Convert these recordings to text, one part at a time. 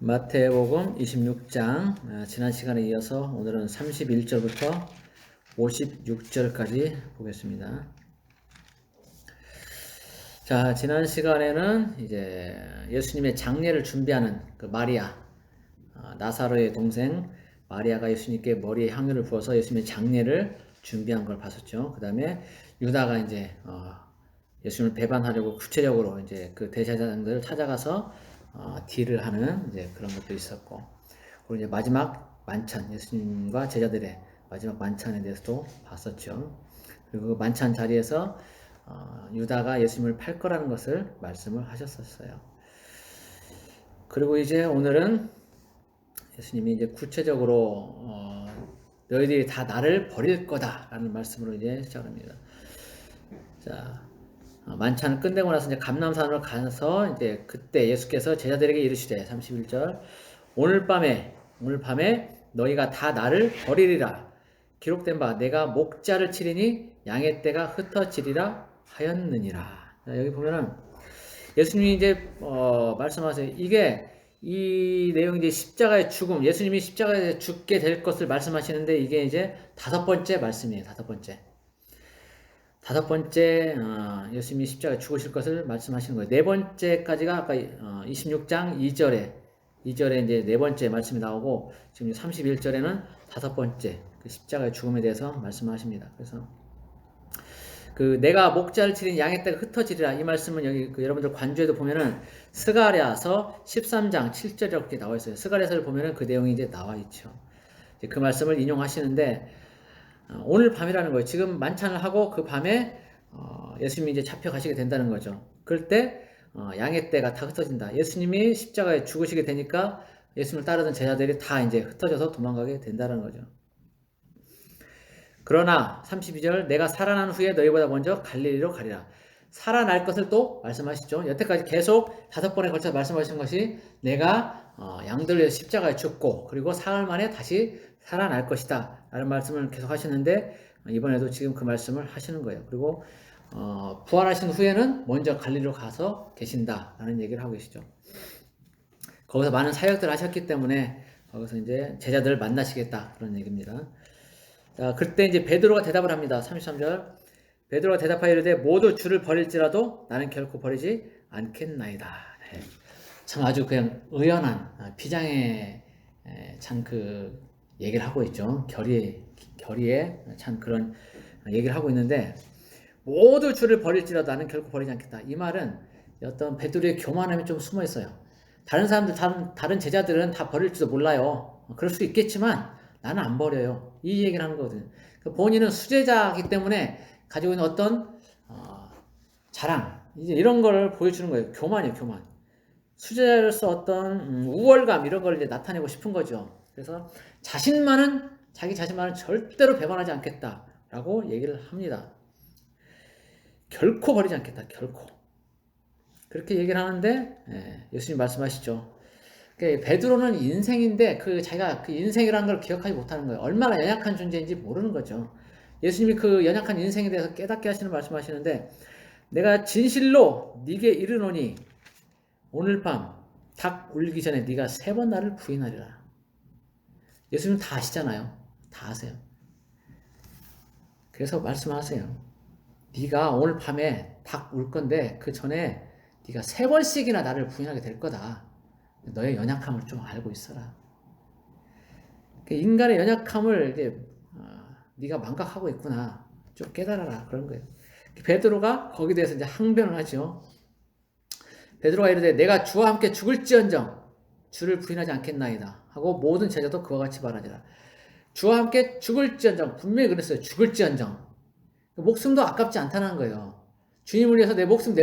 마태복음 26장 지난 시간에 이어서 오늘은 31절부터 56절까지 보겠습니다. 자, 지난 시간에는 이제 예수님의 장례를 준비하는 그 마리아, 나사로의 동생 마리아가 예수님께 머리에 향유를 부어서 예수님의 장례를 준비한 걸 봤었죠. 그 다음에 유다가 이제 예수님을 배반하려고 구체적으로 이제 그 대제사장들을 찾아가서 딜을 하는 이제 그런 것도 있었고, 그리고 이제 마지막 만찬, 예수님과 제자들의 마지막 만찬에 대해서도 봤었죠. 그리고 그 만찬 자리에서 유다가 예수님을 팔 거라는 것을 말씀을 하셨었어요. 그리고 이제 오늘은 예수님이 이제 구체적으로 너희들이 다 나를 버릴 거다라는 말씀으로 이제 시작합니다. 자, 만찬을 끝내고 나서 이제 감람산으로 가서 이제 그때 예수께서 제자들에게 이르시되 31절 오늘 밤에 너희가 다 나를 버리리라 기록된 바 내가 목자를 치리니 양의 떼가 흩어지리라 하였느니라. 자, 여기 보면은 예수님이 이제 말씀하세요. 이 내용이 이제 십자가의 죽음, 예수님이 십자가에 죽게 될 것을 말씀하시는데 이게 이제 다섯 번째 말씀이에요. 다섯 번째 예수님이 십자가에 죽으실 것을 말씀하시는 거예요. 네 번째까지가 아까 26장 2절에 이제 네 번째 말씀이 나오고 지금 31절에는 다섯 번째 그 십자가의 죽음에 대해서 말씀하십니다. 그래서 그 내가 목자를 치린 양의 떼가 흩어지리라 이 말씀은 여기 그 여러분들 관주에도 보면은 스가랴서 13장 7절에 이렇게 나와 있어요. 스가랴서를 보면은 그 내용이 이제 나와 있죠. 이제 그 말씀을 인용하시는데 오늘 밤이라는 거예요. 지금 만찬을 하고 그 밤에 예수님이 이제 잡혀가시게 된다는 거죠. 그럴 때 양의 떼가 다 흩어진다. 예수님이 십자가에 죽으시게 되니까 예수님을 따르던 제자들이 다 이제 흩어져서 도망가게 된다는 거죠. 그러나 32절 내가 살아난 후에 너희보다 먼저 갈릴리로 가리라. 살아날 것을 또 말씀하시죠. 여태까지 계속 다섯 번에 걸쳐 말씀하신 것이 내가 양들을 위해서 십자가에 죽고 그리고 사흘 만에 다시 살아날 것이다 라는 말씀을 계속 하시는데 이번에도 지금 그 말씀을 하시는 거예요. 그리고 부활하신 후에는 먼저 갈릴리로 가서 계신다 라는 얘기를 하고 계시죠. 거기서 많은 사역들을 하셨기 때문에 거기서 이제 제자들을 만나시겠다 그런 얘기입니다. 자, 그때 이제 베드로가 대답을 합니다. 33절 베드로가 대답하여 이르되 모두 주를 버릴지라도 나는 결코 버리지 않겠나이다. 네. 참 아주 그냥 의연한 비장의 참 그 얘기를 하고 있죠. 결의에 참 그런 얘기를 하고 있는데 모두 주를 버릴지라도 나는 결코 버리지 않겠다. 이 말은 어떤 베드로의 교만함이 좀 숨어 있어요. 다른 사람들, 다른 제자들은 다 버릴지도 몰라요. 그럴 수 있겠지만 나는 안 버려요. 이 얘기를 하는 거거든요. 본인은 수제자이기 때문에 가지고 있는 어떤 자랑, 이제 이런 걸 보여주는 거예요. 교만이에요, 교만. 수제자로서 어떤 우월감 이런 걸 이제 나타내고 싶은 거죠. 그래서 자기 자신만은 절대로 배반하지 않겠다라고 얘기를 합니다. 결코 버리지 않겠다, 결코. 그렇게 얘기를 하는데 예수님 말씀하시죠. 베드로는 인생인데 자기가 그 인생이라는 걸 기억하지 못하는 거예요. 얼마나 연약한 존재인지 모르는 거죠. 예수님이 그 연약한 인생에 대해서 깨닫게 하시는 말씀하시는데 내가 진실로 네게 이르노니 오늘 밤 닭 울기 전에 네가 3번 나를 부인하리라. 예수님 다 아시잖아요. 다 아세요. 그래서 말씀하세요. 네가 오늘 밤에 닭 울 건데 그 전에 네가 3번씩이나 나를 부인하게 될 거다. 너의 연약함을 좀 알고 있어라. 인간의 연약함을 이제 네가 망각하고 있구나. 좀 깨달아라. 그런 거예요. 베드로가 거기에 대해서 이제 항변을 하죠. 베드로가 이르되 내가 주와 함께 죽을지언정 주를 부인하지 않겠나이다 하고 모든 제자도 그와 같이 말하니라. 주와 함께 죽을지언정 분명히 그랬어요. 죽을지언정 목숨도 아깝지 않다는 거예요. 주님을 위해서 내 목숨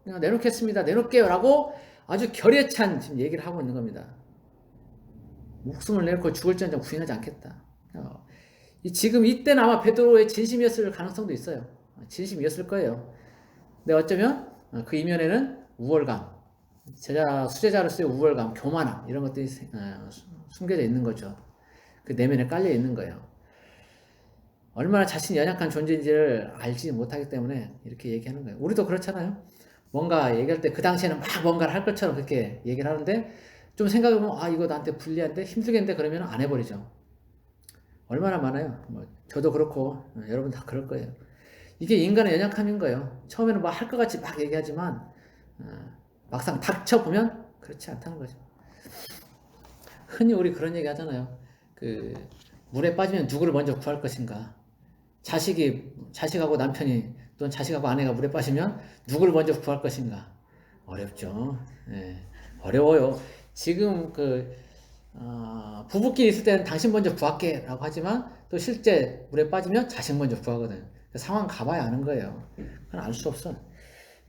내놓겠습니다. 내놓을게요 라고 아주 결의에 찬 지금 얘기를 하고 있는 겁니다. 목숨을 내놓고 죽을지언정 부인하지 않겠다. 지금 이때는 아마 베드로의 진심이었을 가능성도 있어요. 진심이었을 거예요. 근데 어쩌면 그 이면에는 우월감, 수제자로서의 우월감, 교만함 이런 것들이 숨겨져 있는 거죠. 그 내면에 깔려 있는 거예요. 얼마나 자신이 연약한 존재인지를 알지 못하기 때문에 이렇게 얘기하는 거예요. 우리도 그렇잖아요. 뭔가 얘기할 때 그 당시에는 막 뭔가를 할 것처럼 그렇게 얘기를 하는데 좀 생각해보면 아 이거 나한테 불리한데 힘들겠는데 그러면 안 해버리죠. 얼마나 많아요. 뭐 저도 그렇고 여러분 다 그럴 거예요. 이게 인간의 연약함인 거예요. 처음에는 뭐 할 것 같이 막 얘기하지만 막상 닥쳐보면 그렇지 않다는 거죠. 흔히 우리 그런 얘기 하잖아요. 그 물에 빠지면 누구를 먼저 구할 것인가? 자식하고 남편이 또는 자식하고 아내가 물에 빠지면 누구를 먼저 구할 것인가? 어렵죠. 예, 어려워요. 지금 부부끼리 있을 때는 당신 먼저 구할게 라고 하지만 또 실제 물에 빠지면 자식 먼저 구하거든. 상황 가봐야 아는 거예요. 그건 알 수 없어.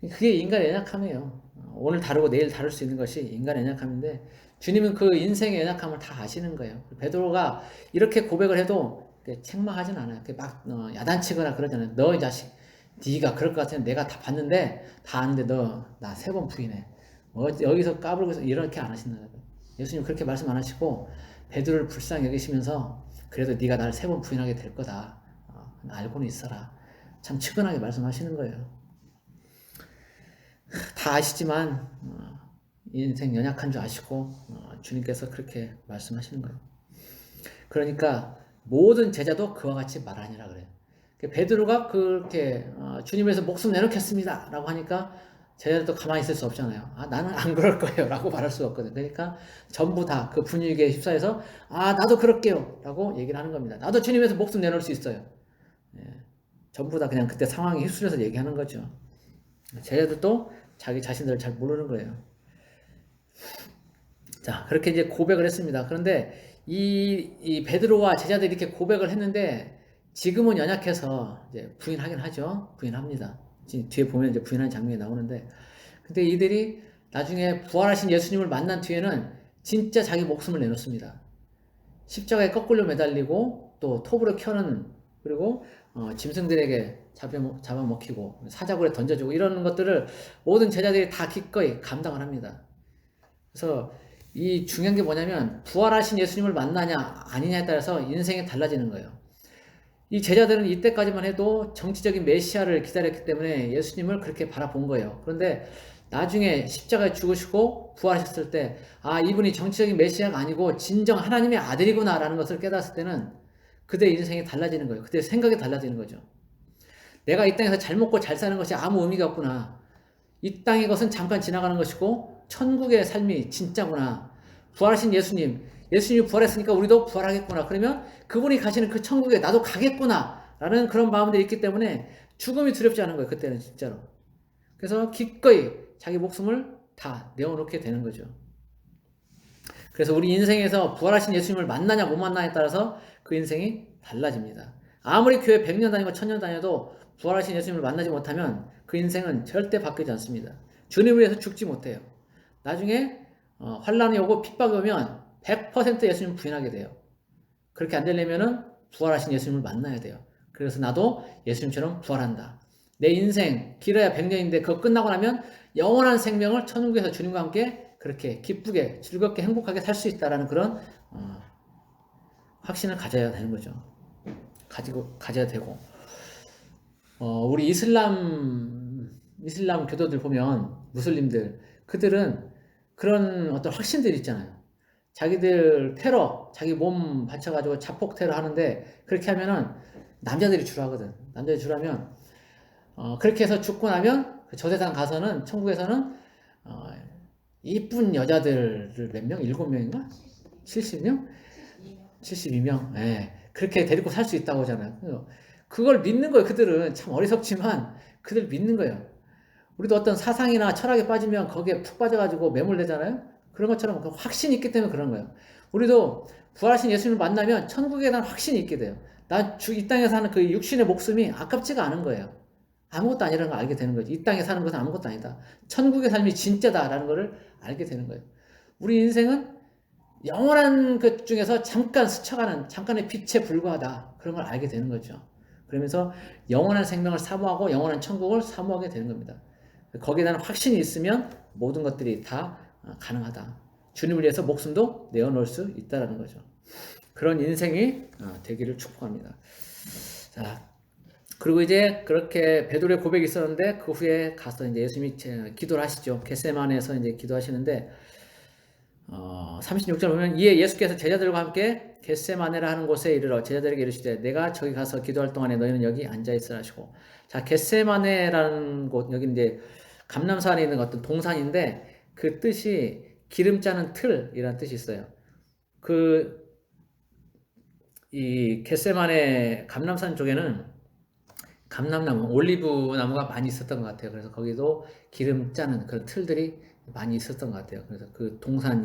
그게 인간의 연약함이에요. 오늘 다루고 내일 다룰 수 있는 것이 인간의 연약함인데 주님은 그 인생의 연약함을 다 아시는 거예요. 베드로가 이렇게 고백을 해도 책망하진 않아요. 막 야단치거나 그러잖아요. 너 이 자식, 네가 그럴 것 같으면 내가 다 봤는데 다 아는데 너 나 3번 부인해. 여기서 까불고 이렇게 안 하신다고요. 예수님 그렇게 말씀 안 하시고 베드로를 불쌍히 여기시면서 그래도 네가 나를 3번 부인하게 될 거다. 알고는 있어라. 참 측은하게 말씀하시는 거예요. 다 아시지만 인생 연약한 줄 아시고 주님께서 그렇게 말씀하시는 거예요. 그러니까 모든 제자도 그와 같이 말하니라 그래요. 베드로가 그렇게 주님에서 목숨 내놓겠습니다 라고 하니까 제자들도 가만히 있을 수 없잖아요. 나는 안 그럴 거예요 라고 말할 수가 없거든. 그러니까 전부 다 그 분위기에 휩싸여서 나도 그럴게요 라고 얘기를 하는 겁니다. 나도 주님에서 목숨 내놓을 수 있어요. 전부 다 그냥 그때 상황에 휩쓸려서 얘기하는 거죠. 제자들도 자기 자신들을 잘 모르는 거예요. 자, 그렇게 이제 고백을 했습니다. 그런데 이 베드로와 제자들이 이렇게 고백을 했는데 지금은 연약해서 이제 부인하긴 하죠. 부인합니다. 뒤에 보면 이제 부인하는 장면이 나오는데 근데 이들이 나중에 부활하신 예수님을 만난 뒤에는 진짜 자기 목숨을 내놓습니다. 십자가에 거꾸로 매달리고 또 톱으로 켜는 그리고 짐승들에게 잡아먹히고 사자굴에 던져주고 이런 것들을 모든 제자들이 다 기꺼이 감당을 합니다. 그래서 이 중요한 게 뭐냐면 부활하신 예수님을 만나냐 아니냐에 따라서 인생이 달라지는 거예요. 이 제자들은 이때까지만 해도 정치적인 메시아를 기다렸기 때문에 예수님을 그렇게 바라본 거예요. 그런데 나중에 십자가에 죽으시고 부활하셨을 때 이분이 정치적인 메시아가 아니고 진정 하나님의 아들이구나 라는 것을 깨달았을 때는 그들의 인생이 달라지는 거예요. 그들의 생각이 달라지는 거죠. 내가 이 땅에서 잘 먹고 잘 사는 것이 아무 의미가 없구나. 이 땅의 것은 잠깐 지나가는 것이고 천국의 삶이 진짜구나. 부활하신 예수님이 부활했으니까 우리도 부활하겠구나. 그러면 그분이 가시는 그 천국에 나도 가겠구나 라는 그런 마음들이 있기 때문에 죽음이 두렵지 않은 거예요. 그때는 진짜로. 그래서 기꺼이 자기 목숨을 다 내어놓게 되는 거죠. 그래서 우리 인생에서 부활하신 예수님을 만나냐 못 만나냐에 따라서 그 인생이 달라집니다. 아무리 교회 100년 다니고 1000년 다녀도 부활하신 예수님을 만나지 못하면 그 인생은 절대 바뀌지 않습니다. 주님을 위해서 죽지 못해요. 나중에 환란이 오고 핍박이 오면 100% 예수님을 부인하게 돼요. 그렇게 안 되려면 부활하신 예수님을 만나야 돼요. 그래서 나도 예수님처럼 부활한다. 내 인생 길어야 100년인데 그거 끝나고 나면 영원한 생명을 천국에서 주님과 함께 그렇게 기쁘게 즐겁게 행복하게 살 수 있다라는 그런 확신을 가져야 되는 거죠. 가져야 되고 우리 이슬람 교도들 보면 무슬림들 그들은 그런 어떤 확신들이 있잖아요. 자기들 자기 몸 바쳐가지고 자폭 테러 하는데 그렇게 하면은 남자들이 주로 하거든. 남자들이 주로 하면 그렇게 해서 죽고 나면 저 세상 가서는 천국에서는 이쁜 여자들을 몇 명? 7명인가? 70명? 72명. 예. 그렇게 데리고 살 수 있다고 하잖아요. 그걸 믿는 거예요. 그들은 참 어리석지만 그들 믿는 거예요. 우리도 어떤 사상이나 철학에 빠지면 거기에 푹 빠져가지고 매몰되잖아요. 그런 것처럼 확신이 있기 때문에 그런 거예요. 우리도 부활하신 예수님을 만나면 천국에 대한 확신이 있게 돼요. 이 땅에 사는 그 육신의 목숨이 아깝지가 않은 거예요. 아무것도 아니라는 걸 알게 되는 거죠. 이 땅에 사는 것은 아무것도 아니다. 천국의 삶이 진짜다라는 것을 알게 되는 거예요. 우리 인생은 영원한 것 중에서 잠깐 스쳐가는 잠깐의 빛에 불과하다. 그런 걸 알게 되는 거죠. 그러면서 영원한 생명을 사모하고 영원한 천국을 사모하게 되는 겁니다. 거기에 대한 확신이 있으면 모든 것들이 다 가능하다. 주님을 위해서 목숨도 내어놓을 수 있다는 거죠. 그런 인생이 되기를 축복합니다. 자, 그리고 이제 그렇게 베드로의 고백이 있었는데 그 후에 가서 이제 예수님이 기도를 하시죠. 겟세마네에서 이제 기도하시는데 36절 보면 이에 예수께서 제자들과 함께 겟세마네라 하는 곳에 이르러 제자들에게 이르시되 내가 저기 가서 기도할 동안에 너희는 여기 앉아 있으라 하시고 자 겟세마네라는 곳 여기 이제 감람산에 있는 어떤 동산인데 그 뜻이 기름 짜는 틀이라는 뜻이 있어요. 그 이 겟세마네 감람산 쪽에는 감람나무, 올리브 나무가 많이 있었던 것 같아요. 그래서 거기도 기름 짜는 그런 틀들이 많이 있었던 것 같아요. 그래서 그 동산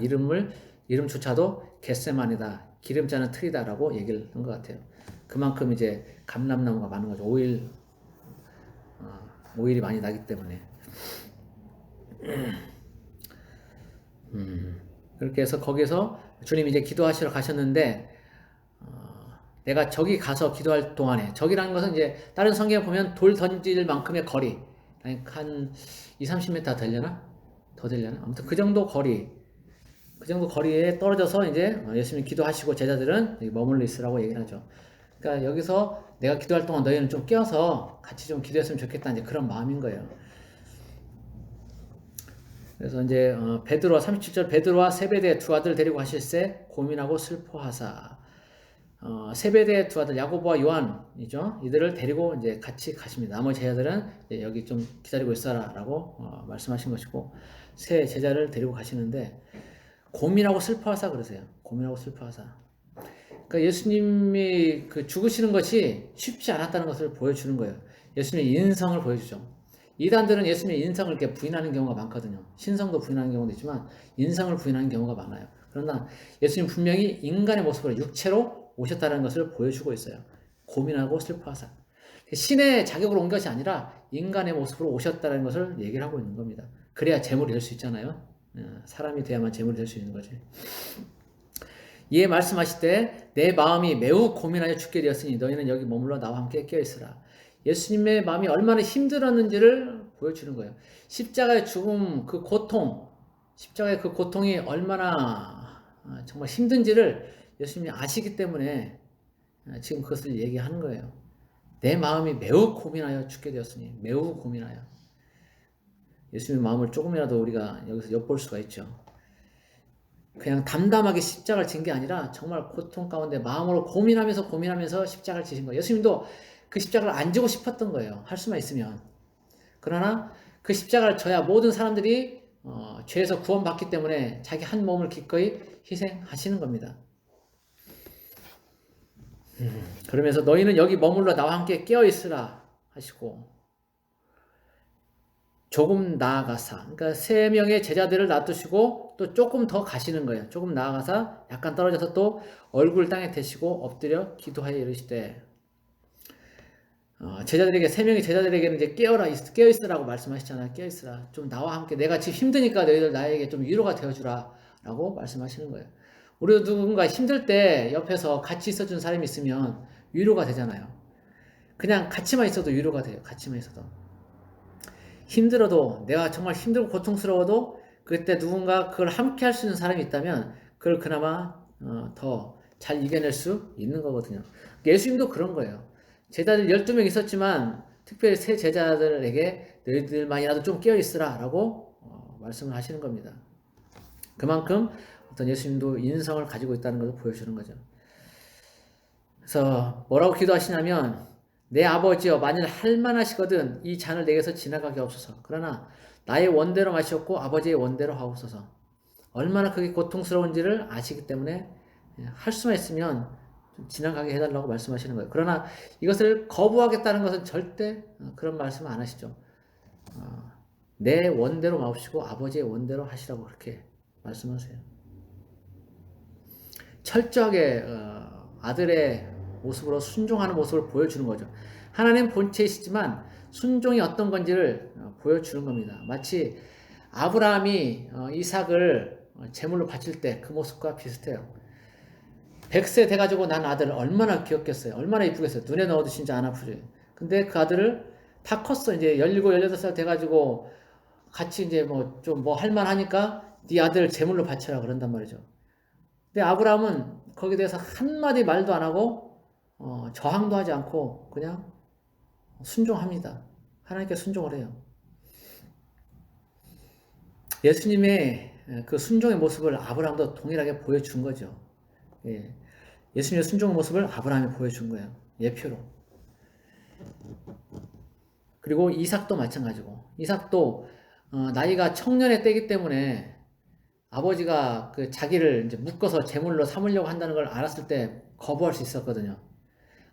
이름조차도 겟세마네다, 기름 짜는 틀이다라고 얘기를 한 것 같아요. 그만큼 이제 감람나무가 많은 거죠. 오일이 많이 나기 때문에. 그렇게 해서 거기서 주님이 이제 기도하시러 가셨는데, 내가 저기 가서 기도할 동안에, 저기라는 것은 이제 다른 성경에 보면 돌 던질 만큼의 거리, 한 2, 30m 되려나? 더 되려나? 아무튼 그 정도 거리에 떨어져서 이제 예수님 기도하시고 제자들은 여기 머물러 있으라고 얘기를 하죠. 그러니까 여기서 내가 기도할 동안 너희는 좀 껴서 같이 좀 기도했으면 좋겠다, 이제 그런 마음인 거예요. 그래서 이제 베드로와 37절 베드로와 세베대의 두 아들 데리고 가실새 고민하고 슬퍼하사 세베대의 두 아들 야고보와 요한이죠. 이들을 데리고 이제 같이 가십니다. 나머지 제자들은 여기 좀 기다리고 있어라라고 말씀하신 것이고 세 제자를 데리고 가시는데 고민하고 슬퍼하사 그러세요. 고민하고 슬퍼하사. 그러니까 예수님이 그 죽으시는 것이 쉽지 않았다는 것을 보여주는 거예요. 예수님의 인성을 보여주죠. 이단들은 예수님의 인성을 이렇게 부인하는 경우가 많거든요. 신성도 부인하는 경우도 있지만 인성을 부인하는 경우가 많아요. 그러나 예수님 분명히 인간의 모습으로 육체로 오셨다는 것을 보여주고 있어요. 고민하고 슬퍼하사. 신의 자격으로 온 것이 아니라 인간의 모습으로 오셨다는 것을 얘기를 하고 있는 겁니다. 그래야 재물이 될 수 있잖아요. 사람이 돼야만 재물이 될 수 있는 거지. 이에 말씀하실 때 내 마음이 매우 고민하여 죽게 되었으니 너희는 여기 머물러 나와 함께 깨어있으라. 예수님의 마음이 얼마나 힘들었는지를 보여주는 거예요. 십자가의 죽음, 그 고통, 십자가의 그 고통이 얼마나 정말 힘든지를 예수님이 아시기 때문에 지금 그것을 얘기하는 거예요. 내 마음이 매우 고민하여 죽게 되었으니, 매우 고민하여. 예수님의 마음을 조금이라도 우리가 여기서 엿볼 수가 있죠. 그냥 담담하게 십자가를 진 게 아니라 정말 고통 가운데 마음으로 고민하면서 십자가를 지신 거예요. 예수님도 그 십자가를 안 지고 싶었던 거예요. 할 수만 있으면. 그러나 그 십자가를 져야 모든 사람들이 죄에서 구원받기 때문에 자기 한 몸을 기꺼이 희생하시는 겁니다. 그러면서 너희는 여기 머물러 나와 함께 깨어있으라 하시고 조금 나아가사, 그러니까 3명의 제자들을 놔두시고 또 조금 더 가시는 거예요. 조금 나아가사 약간 떨어져서 또 얼굴 땅에 대시고 엎드려 기도하여 이르시되 제자들에게 3명의 제자들에게는 이제 깨어있으라고 말씀하시잖아요. 깨어있으라. 좀 나와 함께 내가 지금 힘드니까 너희들 나에게 좀 위로가 되어주라라고 말씀하시는 거예요. 우리도 누군가 힘들 때 옆에서 같이 있어준 사람이 있으면 위로가 되잖아요. 그냥 같이만 있어도 위로가 돼요. 같이만 있어도. 힘들어도 내가 정말 힘들고 고통스러워도 그때 누군가 그걸 함께 할 수 있는 사람이 있다면 그걸 그나마 더 잘 이겨낼 수 있는 거거든요. 예수님도 그런 거예요. 제자들 12명 있었지만 특별히 세 제자들에게 너희들만이라도 좀 깨어있으라 라고 말씀을 하시는 겁니다. 그만큼 어떤 예수님도 인성을 가지고 있다는 것을 보여주는 거죠. 그래서 뭐라고 기도하시냐면 내 아버지여 만일 할만하시거든 이 잔을 내게서 지나가게 없소서. 그러나 나의 원대로 마시옵고 아버지의 원대로 하옵소서. 얼마나 그게 고통스러운지를 아시기 때문에 할 수만 있으면 좀 지나가게 해달라고 말씀하시는 거예요. 그러나 이것을 거부하겠다는 것은 절대 그런 말씀 안 하시죠. 내 원대로 마옵시고 아버지의 원대로 하시라고 그렇게 말씀하세요. 철저하게 아들의 모습으로 순종하는 모습을 보여주는 거죠. 하나님 본체이시지만 순종이 어떤 건지를 보여주는 겁니다. 마치 아브라함이 이삭을 제물로 바칠 때 그 모습과 비슷해요. 100세 돼가지고 난 아들 얼마나 귀엽겠어요. 얼마나 이쁘겠어요. 눈에 넣어도 진짜 안 아프죠. 근데 그 아들을 다 컸어. 이제 17, 18살 돼가지고 같이 이제 뭐 좀 뭐 할만하니까 네 아들 제물로 바쳐라 그런단 말이죠. 근데 아브라함은 거기에 대해서 한마디 말도 안 하고 저항도 하지 않고 그냥 순종합니다. 하나님께 순종을 해요. 예수님의 그 순종의 모습을 아브라함도 동일하게 보여준 거죠. 예. 예수님의 순종의 모습을 아브라함이 보여준 거예요. 예표로. 그리고 이삭도 마찬가지고, 이삭도 나이가 청년의 때이기 때문에 아버지가 그 자기를 이제 묶어서 제물로 삼으려고 한다는 걸 알았을 때 거부할 수 있었거든요.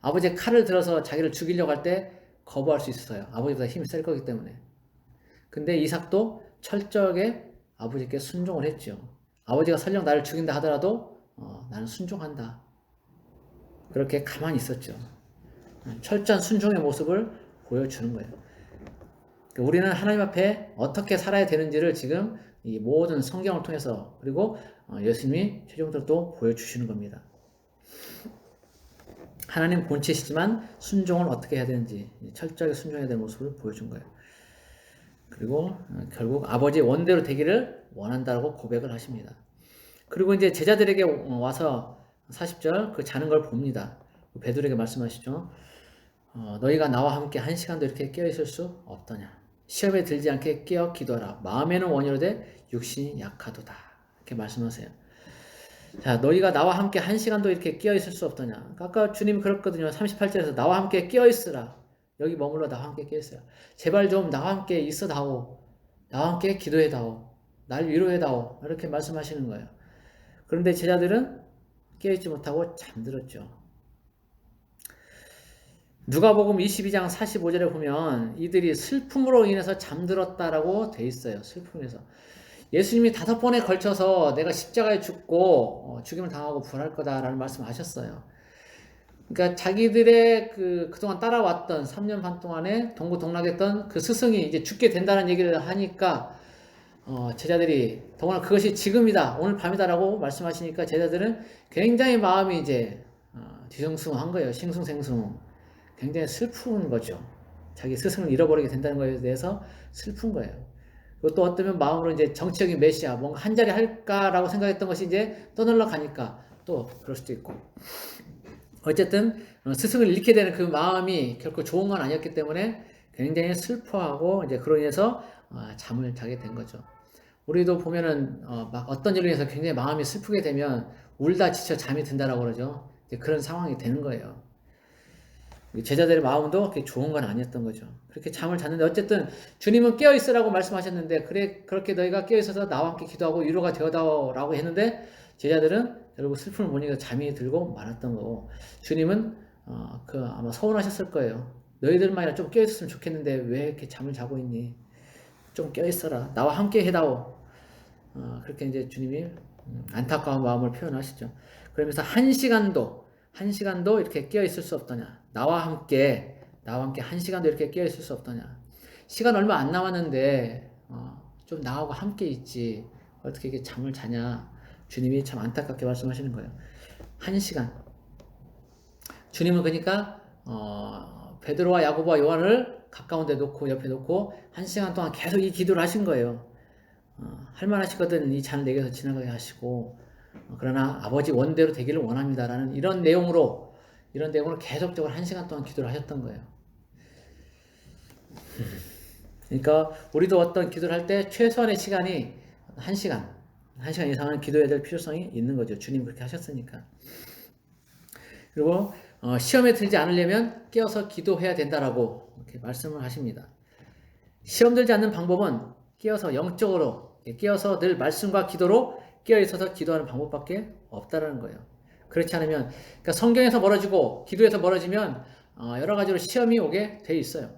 아버지의 칼을 들어서 자기를 죽이려고 할 때 거부할 수 있어요. 아버지보다 힘이 셀 거기 때문에. 근데 이삭도 철저하게 아버지께 순종을 했죠. 아버지가 설령 나를 죽인다 하더라도 나는 순종한다. 그렇게 가만히 있었죠. 철저한 순종의 모습을 보여주는 거예요. 우리는 하나님 앞에 어떻게 살아야 되는지를 지금 이 모든 성경을 통해서, 그리고 예수님이 최종적으로 또 보여주시는 겁니다. 하나님 본체시지만 순종을 어떻게 해야 되는지, 철저하게 순종해야 되는 모습을 보여준 거예요. 그리고 결국 아버지의 원대로 되기를 원한다고 고백을 하십니다. 그리고 이제 제자들에게 와서 40절 그 자는 걸 봅니다. 베드로에게 말씀하시죠. 너희가 나와 함께 한 시간도 이렇게 깨어 있을 수 없더냐. 시험에 들지 않게 깨어 기도하라. 마음에는 원이로되 육신이 약하도다. 이렇게 말씀하세요. 자, 너희가 나와 함께 한 시간도 이렇게 깨어 있을 수 없더냐. 아까 주님이 그랬거든요. 38절에서 나와 함께 깨어 있으라. 여기 머물러 나와 함께 깨어 있으라. 제발 좀 나와 함께 있어 다오. 나와 함께 기도해 다오. 날 위로해 다오. 이렇게 말씀하시는 거예요. 그런데 제자들은 깨어있지 못하고 잠들었죠. 누가복음 22장 45절에 보면 이들이 슬픔으로 인해서 잠들었다라고 돼 있어요. 슬픔에서. 예수님이 5번에 걸쳐서 내가 십자가에 죽고 죽임을 당하고 부활할 거다라는 말씀을 하셨어요. 그러니까 자기들의 그동안 따라왔던 3년 반 동안에 동고동락했던 그 스승이 이제 죽게 된다는 얘기를 하니까 제자들이 더구나 그것이 지금이다, 오늘 밤이다라고 말씀하시니까 제자들은 굉장히 마음이 이제 뒤숭숭한 거예요. 싱숭생숭. 굉장히 슬픈 거죠. 자기 스승을 잃어버리게 된다는 것에 대해서 슬픈 거예요. 그리고 또 어쩌면 마음으로 이제 정치적인 메시아, 뭔가 한 자리 할까라고 생각했던 것이 이제 떠날러 가니까 또 그럴 수도 있고. 어쨌든 스승을 잃게 되는 그 마음이 결코 좋은 건 아니었기 때문에 굉장히 슬퍼하고 이제 그로 인해서 잠을 자게 된 거죠. 우리도 보면은 막 어떤 일로 인해서 굉장히 마음이 슬프게 되면 울다 지쳐 잠이 든다라고 그러죠. 이제 그런 상황이 되는 거예요. 제자들의 마음도 그렇게 좋은 건 아니었던 거죠. 그렇게 잠을 잤는데 어쨌든 주님은 깨어 있으라고 말씀하셨는데 그렇게 너희가 깨어 있어서 나와 함께 기도하고 위로가 되어다오라고 했는데 제자들은 결국 슬픔을 보니까 잠이 들고 말았던 거고, 주님은 아마 서운하셨을 거예요. 너희들만이라 좀 깨어 있었으면 좋겠는데 왜 이렇게 잠을 자고 있니? 좀 깨어 있어라. 나와 함께 해다오. 그렇게 이제 주님이 안타까운 마음을 표현하시죠. 그러면서 한 시간도 이렇게 깨어 있을 수 없더냐. 나와 함께 한 시간도 이렇게 깨어 있을 수 없더냐. 시간 얼마 안 남았는데 좀 나하고 함께 있지. 어떻게 이렇게 잠을 자냐. 주님이 참 안타깝게 말씀하시는 거예요. 한 시간. 주님은 그러니까 베드로와 야고보와 요한을 가까운 데 놓고 옆에 놓고 한 시간 동안 계속 이 기도를 하신 거예요. 할만하시거든 이 잔을 내게서 지나가게 하시고, 그러나 아버지 원대로 되기를 원합니다라는 이런 내용으로 계속적으로 한 시간 동안 기도를 하셨던 거예요. 그러니까 우리도 어떤 기도를 할 때 최소한의 시간이 한 시간 이상은 기도해야 될 필요성이 있는 거죠. 주님 그렇게 하셨으니까. 그리고 시험에 들지 않으려면 깨어서 기도해야 된다라고 이렇게 말씀을 하십니다. 시험 들지 않는 방법은 깨어서 영적으로 깨어서 늘 말씀과 기도로 깨어 있어서 기도하는 방법밖에 없다라는 거예요. 그렇지 않으면, 그러니까 성경에서 멀어지고 기도에서 멀어지면 여러 가지로 시험이 오게 돼 있어요.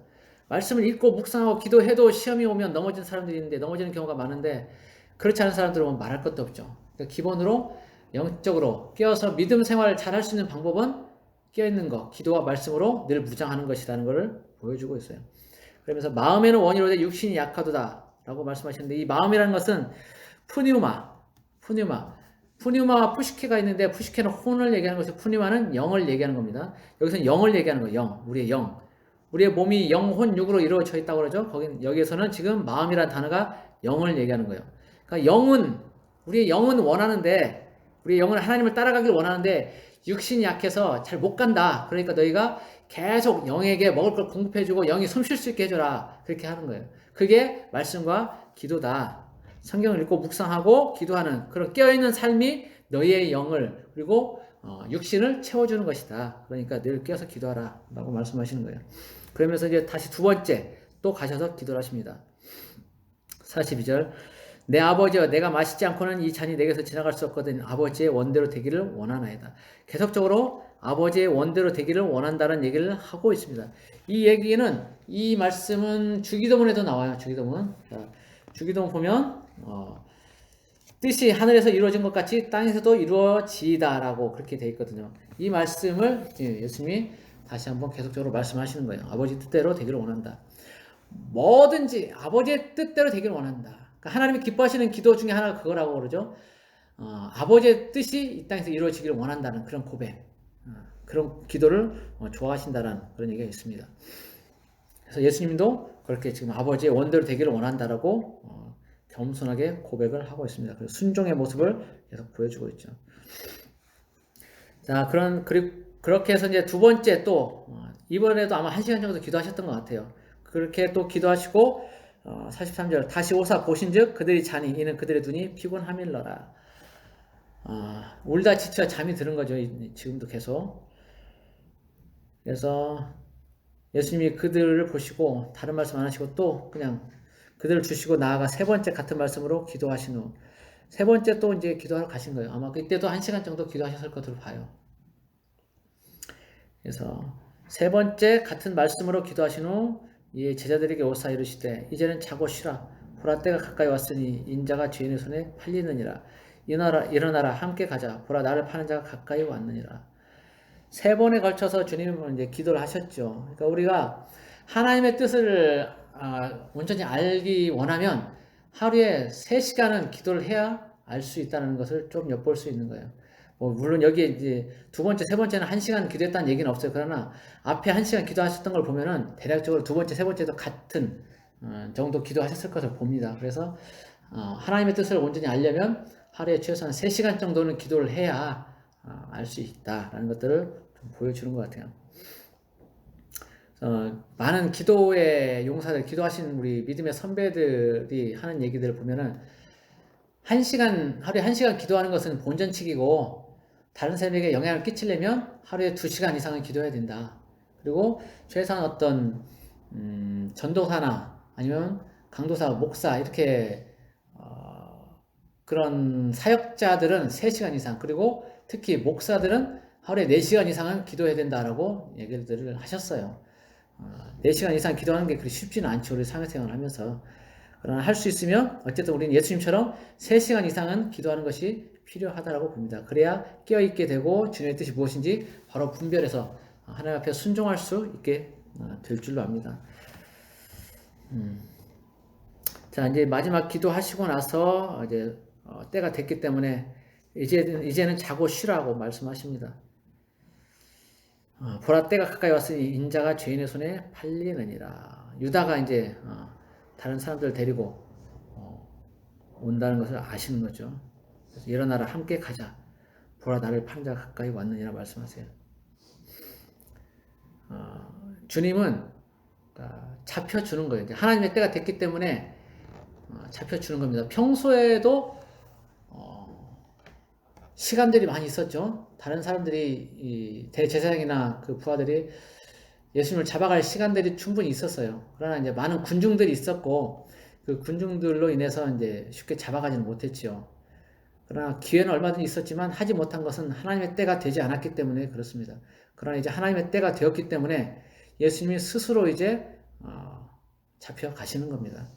말씀을 읽고 묵상하고 기도해도 시험이 오면 넘어지는 사람들이 있는데, 넘어지는 경우가 많은데, 그렇지 않은 사람들은 말할 것도 없죠. 그러니까 기본으로 영적으로 깨어서 믿음 생활을 잘 할 수 있는 방법은 깨어있는 것, 기도와 말씀으로 늘 무장하는 것이라는 것을 보여주고 있어요. 그러면서 마음에는 원이로되 육신이 약하도다 라고 말씀하셨는데, 이 마음이라는 것은 푸뉴마와 푸시케가 있는데, 푸시케는 혼을 얘기하는 것이고 푸뉴마는 영을 얘기하는 겁니다. 여기서는 영을 얘기하는 거예요. 우리의 영. 우리의 몸이 영, 혼, 육으로 이루어져 있다고 그러죠. 여기에서는 지금 마음이라는 단어가 영을 얘기하는 거예요. 그러니까 우리의 영은 원하는데, 우리의 영은 하나님을 따라가길 원하는데 육신이 약해서 잘 못 간다. 그러니까 너희가 계속 영에게 먹을 걸 공급해주고 영이 숨 쉴 수 있게 해줘라. 그렇게 하는 거예요. 그게 말씀과 기도다. 성경을 읽고 묵상하고 기도하는 그런 깨어있는 삶이 너희의 영을 그리고 육신을 채워주는 것이다. 그러니까 늘 깨어서 기도하라 라고 말씀하시는 거예요. 그러면서 이제 다시 두 번째 또 가셔서 기도를 하십니다. 42절 내 아버지여 내가 마시지 않고는 이 잔이 내게서 지나갈 수 없거든 아버지의 원대로 되기를 원하나이다. 계속적으로 아버지의 원대로 되기를 원한다는 얘기를 하고 있습니다. 이 얘기는 이 말씀은 주기도문에도 나와요. 주기도문. 자, 주기도문 보면 뜻이 하늘에서 이루어진 것 같이 땅에서도 이루어지다라고 그렇게 되어 있거든요. 이 말씀을 예수님이 다시 한번 계속적으로 말씀하시는 거예요. 아버지 뜻대로 되기를 원한다. 뭐든지 아버지의 뜻대로 되기를 원한다. 그러니까 하나님이 기뻐하시는 기도 중에 하나가 그거라고 그러죠. 아버지의 뜻이 이 땅에서 이루어지기를 원한다는 그런 고백, 그런 기도를 좋아하신다는 그런 얘기가 있습니다. 그래서 예수님도 그렇게 지금 아버지의 원대로 되기를 원한다라고 겸손하게 고백을 하고 있습니다. 그래서 순종의 모습을 계속 보여주고 있죠. 자, 그렇게 해서 이제 두 번째 또 이번에도 아마 1시간 정도 기도하셨던 것 같아요. 그렇게 또 기도하시고 43절 다시 오사 보신즉 그들이 자니 이는 그들의 눈이 피곤함일러라. 울다 지쳐 잠이 드는 거죠. 지금도 계속. 그래서 예수님이 그들을 보시고 다른 말씀 안 하시고 또 그냥 그들을 주시고 나아가 세 번째 같은 말씀으로 기도하신 후 세 번째 또 이제 기도하러 가신 거예요. 아마 그때도 1시간 정도 기도하셨을 것으로 봐요. 그래서 세 번째 같은 말씀으로 기도하신 후 이 제자들에게 오사 이르시되 이제는 자고 쉬라. 보라 때가 가까이 왔으니 인자가 죄인의 손에 팔리느니라. 일어나라 함께 가자. 보라 나를 파는 자가 가까이 왔느니라. 세 번에 걸쳐서 주님은 이제 기도를 하셨죠. 그러니까 우리가 하나님의 뜻을 온전히 알기 원하면 하루에 3시간은 기도를 해야 알 수 있다는 것을 좀 엿볼 수 있는 거예요. 물론 여기에 이제 두 번째, 세 번째는 1시간 기도했다는 얘기는 없어요. 그러나 앞에 1시간 기도하셨던 걸 보면은 대략적으로 두 번째, 세 번째도 같은 정도 기도하셨을 것을 봅니다. 그래서 하나님의 뜻을 온전히 알려면 하루에 최소한 3시간 정도는 기도를 해야 알 수 있다라는 것들을 좀 보여주는 것 같아요. 많은 기도의 용사들, 기도하신 우리 믿음의 선배들이 하는 얘기들을 보면은 하루에 1시간 기도하는 것은 본전치기고 다른 사람에게 영향을 끼치려면 하루에 2시간 이상은 기도해야 된다. 그리고 최소한 어떤 전도사나 아니면 강도사, 목사 이렇게 그런 사역자들은 3시간 이상, 그리고 특히 목사들은 하루에 4시간 이상은 기도해야 된다라고 얘기를 하셨어요. 4시간 이상 기도하는 게 그리 쉽지는 않죠. 우리 사회생활을 하면서. 그러나 할 수 있으면 어쨌든 우리는 예수님처럼 3시간 이상은 기도하는 것이 필요하다고 봅니다. 그래야 깨어있게 되고 주님의 뜻이 무엇인지 바로 분별해서 하나님 앞에 순종할 수 있게 될 줄로 압니다. 자, 이제 마지막 기도하시고 나서 이제 때가 됐기 때문에 이제는 자고 쉬라고 말씀하십니다. 보라 때가 가까이 왔으니 인자가 죄인의 손에 팔리느니라. 유다가 이제 다른 사람들 데리고 온다는 것을 아시는 거죠. 그래서 일어나라 함께 가자. 보라 나를 파는 자가 가까이 왔느니라 말씀하세요. 주님은 잡혀주는 거예요. 하나님의 때가 됐기 때문에 잡혀주는 겁니다. 평소에도 시간들이 많이 있었죠. 다른 사람들이 대제사장이나 그 부하들이 예수님을 잡아갈 시간들이 충분히 있었어요. 그러나 이제 많은 군중들이 있었고 그 군중들로 인해서 이제 쉽게 잡아가지는 못했죠. 그러나 기회는 얼마든지 있었지만 하지 못한 것은 하나님의 때가 되지 않았기 때문에 그렇습니다. 그러나 이제 하나님의 때가 되었기 때문에 예수님이 스스로 이제 잡혀 가시는 겁니다.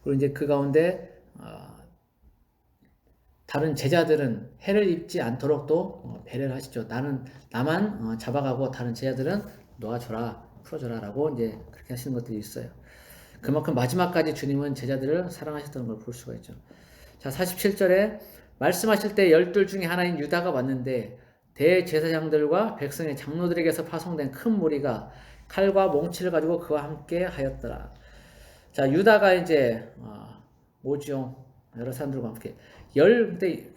그리고 이제 그 가운데 다른 제자들은 해를 입지 않도록 또 배려를 하시죠. 나만 잡아가고 다른 제자들은 놓아줘라, 풀어줘라라고 이제 그렇게 하시는 것들이 있어요. 그만큼 마지막까지 주님은 제자들을 사랑하셨다는 걸 볼 수가 있죠. 자, 47절에 말씀하실 때 12 중에 하나인 유다가 왔는데 대제사장들과 백성의 장로들에게서 파송된 큰 무리가 칼과 몽치를 가지고 그와 함께 하였더라. 자, 유다가 이제 뭐죠? 여러 사람들과 함께 근데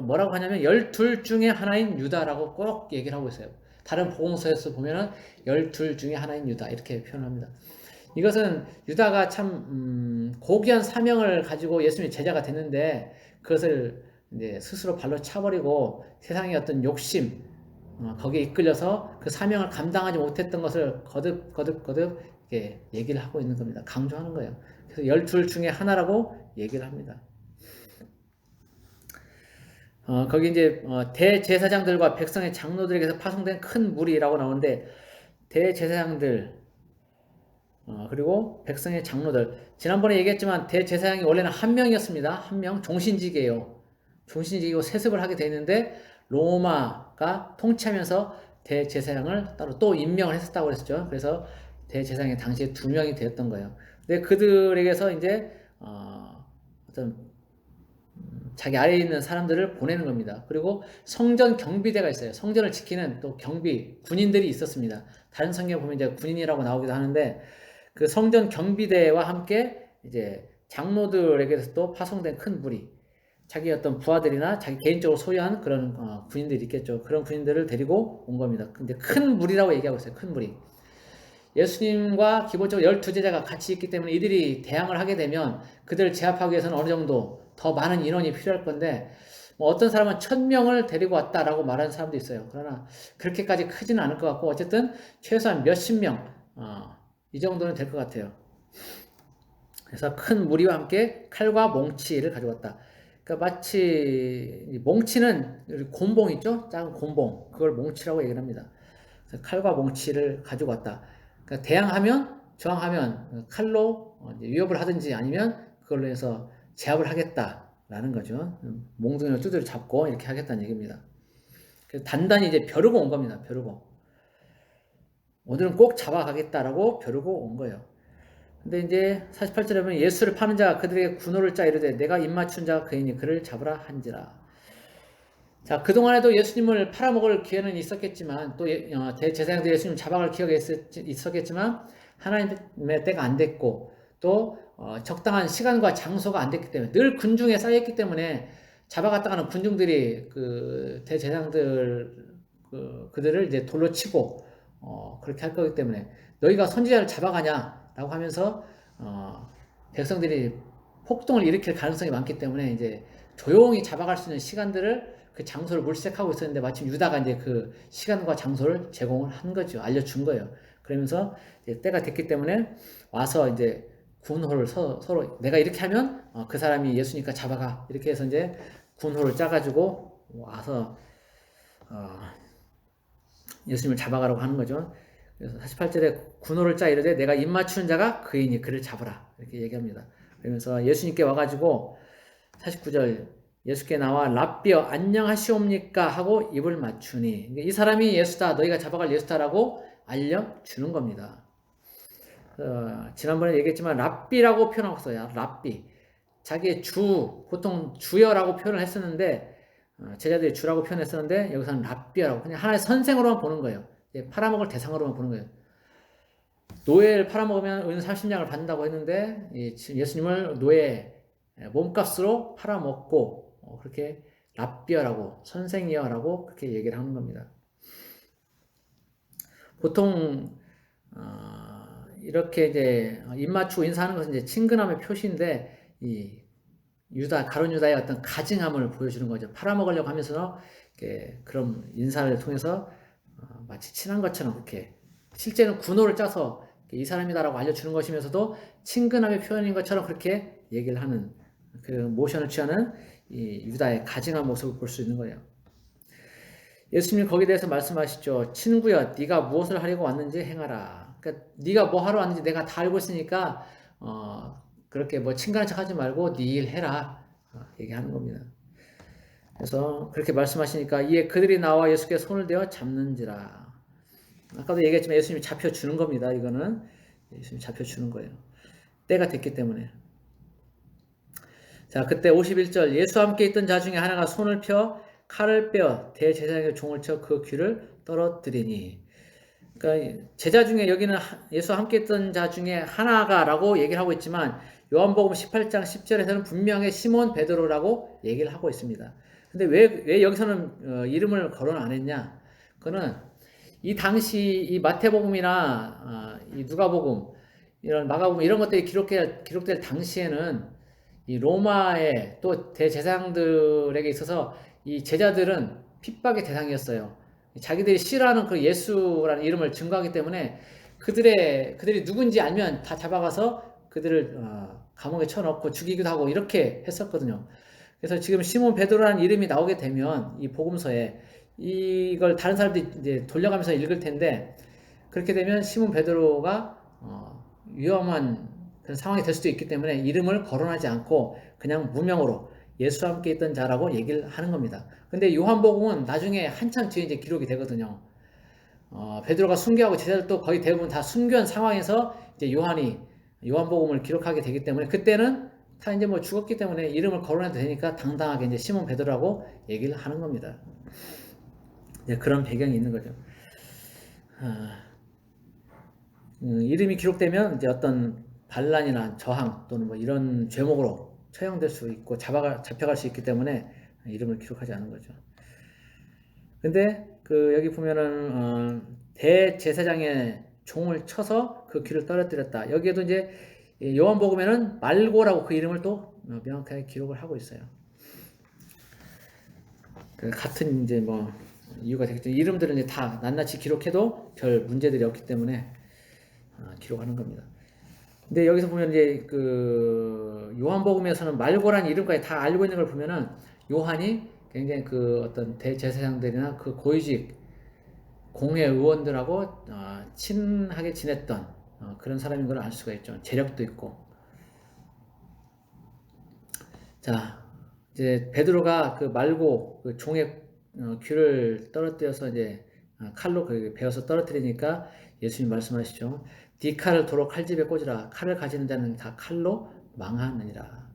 뭐라고 하냐면 12 중에 하나인 유다라고 꼭 얘기를 하고 있어요. 다른 복음서에서 보면은 12 중에 하나인 유다 이렇게 표현합니다. 이것은 유다가 참 고귀한 사명을 가지고 예수님의 제자가 됐는데 그것을 이제 스스로 발로 차버리고 세상의 어떤 욕심 거기에 이끌려서 그 사명을 감당하지 못했던 것을 거듭 이렇게 얘기를 하고 있는 겁니다. 강조하는 거예요. 그래서 12 중에 하나라고 얘기를 합니다. 거기 이제 대제사장들과 백성의 장로들에게서 파송된 큰 무리라고 나오는데 대제사장들 그리고 백성의 장로들 지난번에 얘기했지만 대제사장이 원래는 한 명이었습니다. 한 명 종신직이에요. 종신직이고 세습을 하게 되는데 로마가 통치하면서 대제사장을 따로 또 임명을 했었다고 그랬었죠. 그래서 대제사장이 당시에 2명이 되었던 거예요. 근데 그들에게서 이제 어떤 자기 아래에 있는 사람들을 보내는 겁니다. 그리고 성전 경비대가 있어요. 성전을 지키는 또 경비, 군인들이 있었습니다. 다른 성경에 보면 이제 군인이라고 나오기도 하는데 그 성전 경비대와 함께 이제 장로들에게서 또 파송된 큰 무리, 자기 어떤 부하들이나 자기 개인적으로 소유한 그런 군인들이 있겠죠. 그런 군인들을 데리고 온 겁니다. 근데 큰 무리라고 얘기하고 있어요. 큰 무리. 예수님과 기본적으로 12제자가 같이 있기 때문에 이들이 대항을 하게 되면 그들을 제압하기 위해서는 어느 정도 더 많은 인원이 필요할 건데 뭐 어떤 사람은 1000명을 데리고 왔다라고 말하는 사람도 있어요. 그러나 그렇게까지 크지는 않을 것 같고 어쨌든 최소한 몇십 명 이 정도는 될 것 같아요. 그래서 큰 무리와 함께 칼과 몽치를 가져왔다. 그러니까 마치 몽치는 곤봉 있죠? 작은 곤봉 그걸 몽치라고 얘기를 합니다. 그래서 칼과 몽치를 가지고 왔다. 그러니까 대항하면 저항하면 칼로 위협을 하든지 아니면 그걸로 해서 제압을 하겠다라는 거죠. 몽둥이를 두드려 잡고 이렇게 하겠다는 얘기입니다. 그래서 단단히 이제 벼르고 온 겁니다. 벼르고 오늘은 꼭 잡아가겠다라고 벼르고 온 거예요. 근데 이제 48절에 보면 예수를 파는 자가 그들에게 군호를 짜 이르되 내가 입맞춘 자가 그이니 그를 잡으라 한지라. 자, 그동안에도 예수님을 팔아먹을 기회는 있었겠지만 또 대제사장도 예수님 잡아갈 기회가 있었겠지만 하나님의 때가 안 됐고 또 적당한 시간과 장소가 안 됐기 때문에 늘 군중에 쌓였기 때문에 잡아갔다가는 군중들이 그 대제사장들 그들을 이제 돌로 치고 그렇게 할 거기 때문에 너희가 선지자를 잡아가냐라고 하면서 백성들이 폭동을 일으킬 가능성이 많기 때문에 이제 조용히 잡아갈 수 있는 시간들을 그 장소를 물색하고 있었는데 마침 유다가 이제 그 시간과 장소를 제공을 한 거죠. 알려준 거예요. 그러면서 이제 때가 됐기 때문에 와서 이제 군호를 서로 내가 이렇게 하면 그 사람이 예수니까 잡아가 이렇게 해서 이제 군호를 짜가지고 와서 예수님을 잡아가라고 하는 거죠. 그래서 48절에 군호를 짜 이르되 내가 입맞추는 자가 그이니 그를 잡으라 이렇게 얘기합니다. 그러면서 예수님께 와가지고 49절 예수께 나와 랍비여 안녕하시옵니까 하고 입을 맞추니 이 사람이 예수다 너희가 잡아갈 예수다라고 알려주는 겁니다. 지난번에 얘기했지만 랍비라고 표현하고 있어요. 랍비 자기의 주 보통 주여라고 표현을 했었는데 제자들이 주라고 표현했었는데 여기서는 랍비라고 그냥 하나의 선생으로만 보는 거예요. 팔아먹을 대상으로만 보는 거예요. 노예를 팔아먹으면 은 30냥을 받는다고 했는데 예수님을 노예 몸값으로 팔아먹고 그렇게 랍비어라고 선생이여라고 그렇게 얘기를 하는 겁니다. 보통 이렇게 이제 입 맞추고 인사하는 것은 이제 친근함의 표시인데 이 가룟 유다의 어떤 가증함을 보여주는 거죠. 팔아먹으려고 하면서 그런 인사를 통해서 마치 친한 것처럼 그렇게 실제는 군호를 짜서 이 사람이다라고 알려주는 것이면서도 친근함의 표현인 것처럼 그렇게 얘기를 하는 그 모션을 취하는 이 유다의 가증한 모습을 볼 수 있는 거예요. 예수님 거기에 대해서 말씀하시죠. 친구야, 네가 무엇을 하려고 왔는지 행하라. 그러니까 네가 뭐 하러 왔는지 내가 다 알고 있으니까 그렇게 뭐 친근한 척하지 말고 네 일 해라 얘기하는 겁니다. 그래서 그렇게 말씀하시니까 이에 그들이 나와 예수께 손을 대어 잡는지라. 아까도 얘기했지만 예수님이 잡혀주는 겁니다. 이거는 예수님이 잡혀주는 거예요. 때가 됐기 때문에. 자, 그때 51절 예수와 함께 있던 자 중에 하나가 손을 펴 칼을 빼어 대제사장의 종을 쳐 그 귀를 떨어뜨리니. 그러니까 제자 중에 여기는 예수와 함께 있던 자 중에 하나가라고 얘기를 하고 있지만 요한복음 18장 10절에서는 분명히 시몬 베드로라고 얘기를 하고 있습니다. 근데 왜 여기서는 이름을 거론 안 했냐? 그거는 이 당시 이 마태복음이나 이 누가복음 이런 마가복음 이런 것들이 기록될 당시에는 이 로마의 또 대제사장들에게 있어서 이 제자들은 핍박의 대상이었어요. 자기들이 싫어하는 그 예수라는 이름을 증거하기 때문에 그들이 누군지 알면 다 잡아가서 그들을 감옥에 쳐넣고 죽이기도 하고 이렇게 했었거든요. 그래서 지금 시몬 베드로라는 이름이 나오게 되면 이 복음서에 이걸 다른 사람들이 이제 돌려가면서 읽을 텐데 그렇게 되면 시몬 베드로가 위험한 그런 상황이 될 수도 있기 때문에 이름을 거론하지 않고 그냥 무명으로 예수와 함께 있던 자라고 얘기를 하는 겁니다. 근데 요한복음은 나중에 한참 뒤에 이제 기록이 되거든요. 베드로가 순교하고 제자들도 거의 대부분 다 순교한 상황에서 이제 요한복음을 기록하게 되기 때문에 그때는 다 이제 뭐 죽었기 때문에 이름을 거론해도 되니까 당당하게 이제 시몬 베드로라고 얘기를 하는 겁니다. 그런 배경이 있는 거죠. 이름이 기록되면 이제 어떤 반란이나 저항 또는 뭐 이런 죄목으로 처형될 수 있고 잡혀갈 수 있기 때문에 이름을 기록하지 않은 거죠. 근데 여기 보면은 대제사장의 종을 쳐서 그 귀를 떨어뜨렸다. 여기에도 이제 요한복음에는 말고라고 그 이름을 또 명확하게 기록을 하고 있어요. 같은 이제 뭐 이유가 되겠죠. 이름들은 이제 다 낱낱이 기록해도 별 문제들이 없기 때문에 기록하는 겁니다. 근데 여기서 보면 이제 요한복음에서는 말고란 이름까지 다 알고 있는 걸 보면은 요한이 굉장히 어떤 대제사장들이나 고위직 공회 의원들하고 친하게 지냈던 그런 사람인 걸 알 수가 있죠. 재력도 있고. 자, 이제 베드로가 말고 종의 귀를 떨어뜨려서 이제 칼로 베어서 떨어뜨리니까 예수님 말씀하시죠. 네 칼을 도로 칼집에 꽂으라. 칼을 가지는 자는 다 칼로 망하느니라.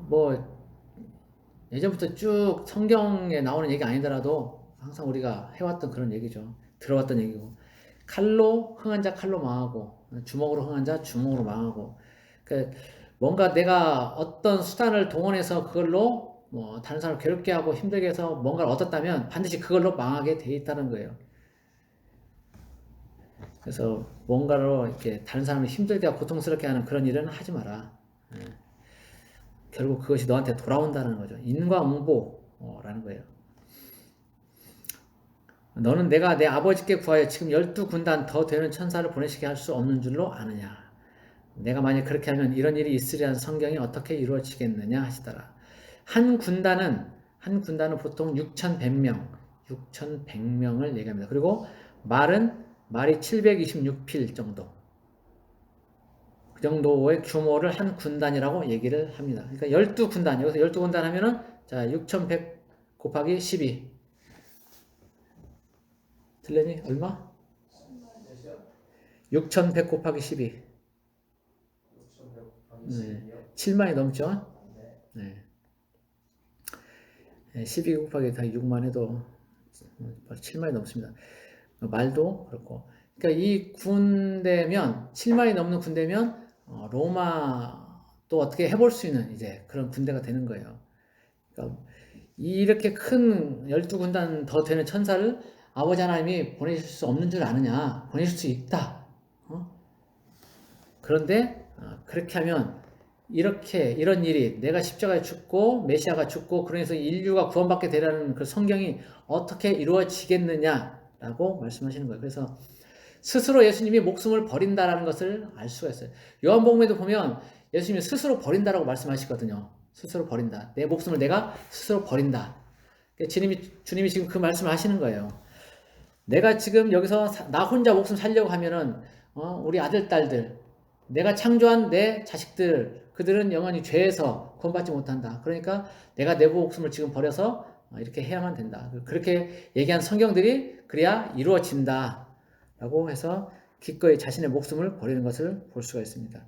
뭐 예전부터 쭉 성경에 나오는 얘기 아니더라도 항상 우리가 해왔던 그런 얘기죠. 들어왔던 얘기고. 칼로 흥한 자 칼로 망하고 주먹으로 흥한 자 주먹으로 망하고. 그러니까 뭔가 내가 어떤 수단을 동원해서 그걸로 뭐 다른 사람을 괴롭게 하고 힘들게 해서 뭔가를 얻었다면 반드시 그걸로 망하게 돼 있다는 거예요. 그래서 뭔가로 이렇게 다른 사람을 힘들게 하고 고통스럽게 하는 그런 일은 하지 마라. 결국 그것이 너한테 돌아온다는 거죠. 인과응보라는 거예요. 너는 내가 내 아버지께 구하여 지금 12군단 더 되는 천사를 보내시게 할 수 없는 줄로 아느냐. 내가 만약 그렇게 하면 이런 일이 있으리라는 성경이 어떻게 이루어지겠느냐 하시더라. 한 군단은 보통 6,100명을 얘기합니다. 그리고 말이 726필 정도. 그 정도의 규모를 한 군단이라고 얘기를 합니다. 그러니까 12군단, 여기서 12군단 하면은, 자, 6,100 곱하기 12. 들렸니? 얼마? 6,100 곱하기 12. 7만이 넘죠? 네. 12 곱하기 6만 해도 7만이 넘습니다. 말도 그렇고. 그러니까 이 군대면, 7만이 넘는 군대면, 로마도 어떻게 해볼 수 있는 이제 그런 군대가 되는 거예요. 그러니까 이렇게 큰 12군단 더 되는 천사를 아버지 하나님이 보내실 수 없는 줄 아느냐? 보내실 수 있다. 그런데 그렇게 하면 이런 일이 내가 십자가에 죽고 메시아가 죽고 그래서 인류가 구원받게 되라는 그 성경이 어떻게 이루어지겠느냐라고 말씀하시는 거예요. 그래서 스스로 예수님이 목숨을 버린다라는 것을 알 수가 있어요. 요한복음에도 보면 예수님이 스스로 버린다라고 말씀하시거든요. 스스로 버린다. 내 목숨을 내가 스스로 버린다. 주님이 지금 그 말씀을 하시는 거예요. 내가 지금 여기서 나 혼자 목숨 살려고 하면은 우리 아들, 딸들, 내가 창조한 내 자식들, 그들은 영원히 죄에서 구원받지 못한다. 그러니까 내가 내 목숨을 지금 버려서 이렇게 해야만 된다. 그렇게 얘기한 성경들이 그래야 이루어진다. 라고 해서 기꺼이 자신의 목숨을 버리는 것을 볼 수가 있습니다.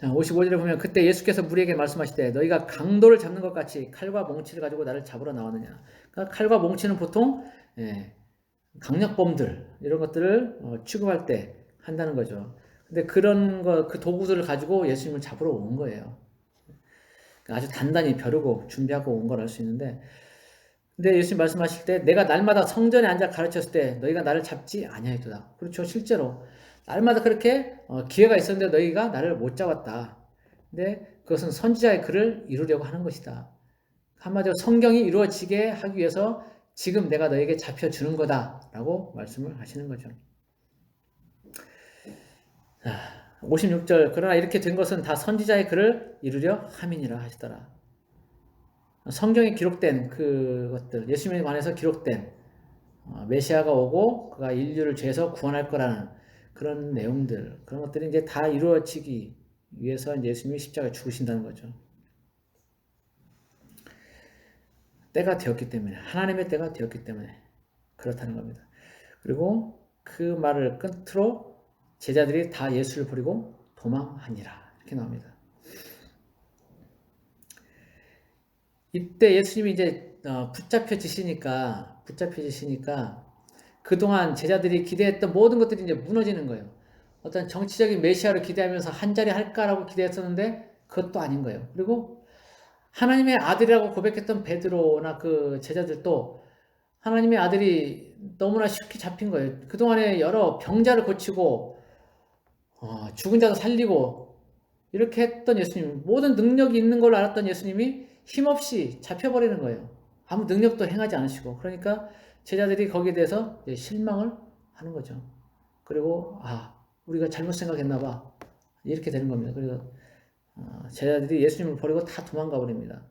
55절에 보면 그때 예수께서 무리에게 말씀하시되 너희가 강도를 잡는 것 같이 칼과 몽치를 가지고 나를 잡으러 나왔느냐. 그러니까 칼과 몽치는 보통 강력범들 이런 것들을 취급할 때 한다는 거죠. 근데 그런 그 도구들을 가지고 예수님을 잡으러 온 거예요. 아주 단단히 벼르고 준비하고 온 걸 알 수 있는데 근데 예수님 말씀하실 때 내가 날마다 성전에 앉아 가르쳤을 때 너희가 나를 잡지 아니하였도다. 그렇죠. 실제로 날마다 그렇게 기회가 있었는데 너희가 나를 못 잡았다. 근데 그것은 선지자의 글을 이루려고 하는 것이다. 한마디로 성경이 이루어지게 하기 위해서 지금 내가 너에게 잡혀주는 거다라고 말씀을 하시는 거죠. 56절 그러나 이렇게 된 것은 다 선지자의 글을 이루려 함이니라 하시더라. 성경에 기록된 그것들, 예수님에 관해서 기록된 메시아가 오고 그가 인류를 죄에서 구원할 거라는 그런 내용들, 그런 것들이 이제 다 이루어지기 위해서 이제 예수님이 십자가에 죽으신다는 거죠. 때가 되었기 때문에, 하나님의 때가 되었기 때문에 그렇다는 겁니다. 그리고 그 말을 끝으로 제자들이 다 예수를 버리고 도망하니라 이렇게 나옵니다. 이때 예수님이 이제 붙잡혀지시니까 그동안 제자들이 기대했던 모든 것들이 이제 무너지는 거예요. 어떤 정치적인 메시아를 기대하면서 한 자리 할까라고 기대했었는데 그것도 아닌 거예요. 그리고 하나님의 아들이라고 고백했던 베드로나 그 제자들도 하나님의 아들이 너무나 쉽게 잡힌 거예요. 그동안에 여러 병자를 고치고 죽은 자도 살리고 이렇게 했던 예수님, 모든 능력이 있는 걸로 알았던 예수님이 힘없이 잡혀버리는 거예요. 아무 능력도 행하지 않으시고. 그러니까 제자들이 거기에 대해서 실망을 하는 거죠. 그리고 우리가 잘못 생각했나 봐. 이렇게 되는 겁니다. 그래서 제자들이 예수님을 버리고 다 도망가 버립니다.